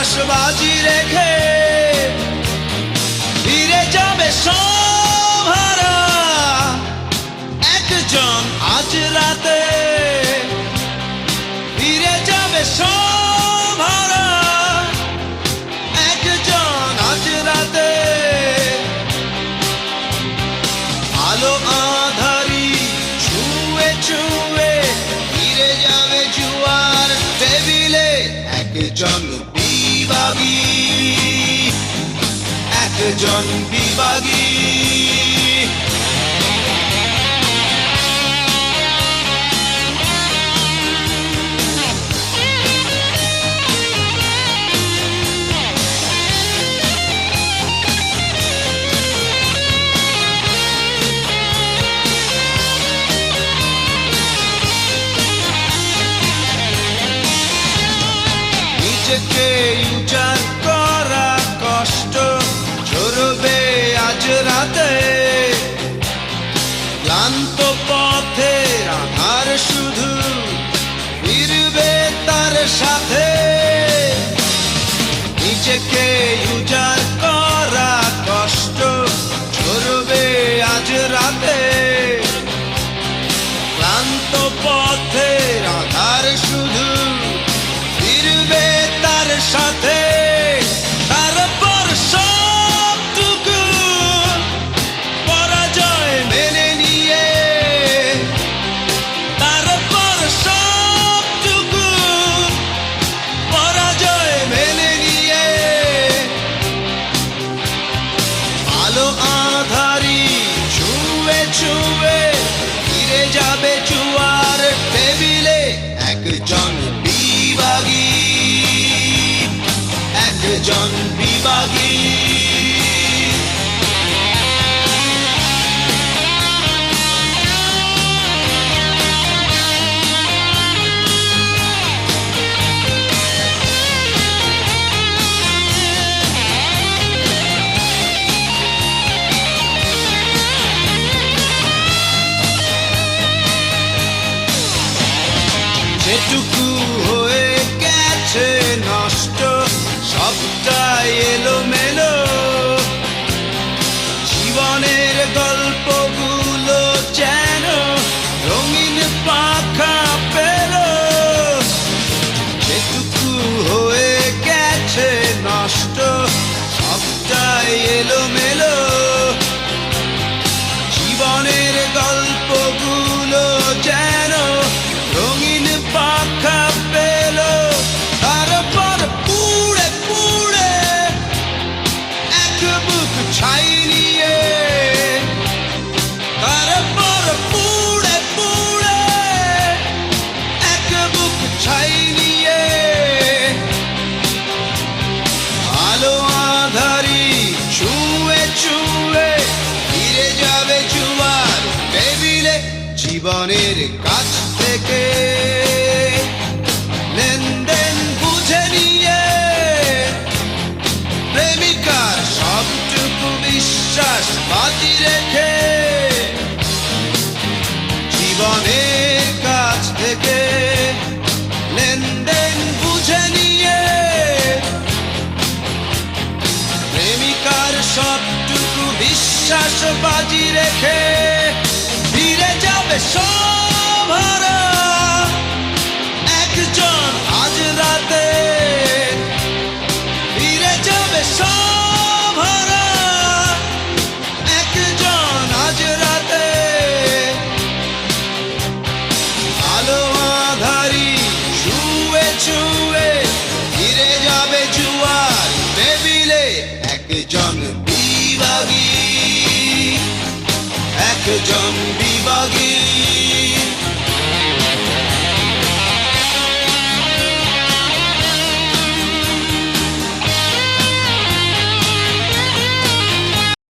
বিশ্বাস বাজি রেখে ফিরে যাবে সব হারা একজন আজ রাতে ফিরে যাবে সব হারা একজন আজ রাতে আলো আধারি ছুঁয়ে ছুঁয়ে ফিরে যাবে জুয়ার টেবিলে একজন বিভাগী একজন বিভাগী নিজেকে উজাড় করা কষ্ট ঝরবে আজ রাতে ক্লান্ত পথের আধার শুধু ফিরবে তার সাথে নিজেকে উজাড় করা কষ্ট ঝরবে আজ রাতে ক্লান্ত পথের আধার শুধু ফিরবে তার সাথে তারপর সবটুকু পরাজয় মেনে নিয়ে তারপর সবটুকু পরাজয় মেনে নিয়ে আলো আধারি ছুঁয়ে ছুঁয়ে ফিরে যাবে জুয়ার টেবিলে একজন বিভাগী একজন বিভাগী যেটুকু হয়ে গেছে নষ্ট সবটাই এলোমেলো জীবনের গল্পগুলো যেন রঙিন পাখা পেল যেটুকু হয়ে গেছে নষ্ট সবটাই এলোমেলো জীবনের গল্পগুলো যেন রঙিন পাখা পেল তারপর পুড়ে পুড়ে এক বুক ছাই নিয়ে তারপর পুড়ে পুড়ে এক বুক ছাই নিয়ে আলো আধারি ছুঁয়ে ছুঁয়ে ফিরে যাবে জুয়ার টেবিলে জীবনের কাছ থেকে লেনদেন বুঝে নিয়ে প্রেমিকার সবটুকু বিশ্বাস বাজি রেখে জীবনের কাছ থেকে লেনদেন বুঝে নিয়ে প্রেমিকার সবটুকু বিশ্বাস বাজি রেখে ফিরে যাবে সব হারা একজন আজ রাতে ফিরে যাবে সব হারা একজন আজ রাতে আলো আধারি ছুঁয়ে ছুঁয়ে ফিরে যাবে জুয়ার টেবিলে একজন বিভাগী একজন বিভাগী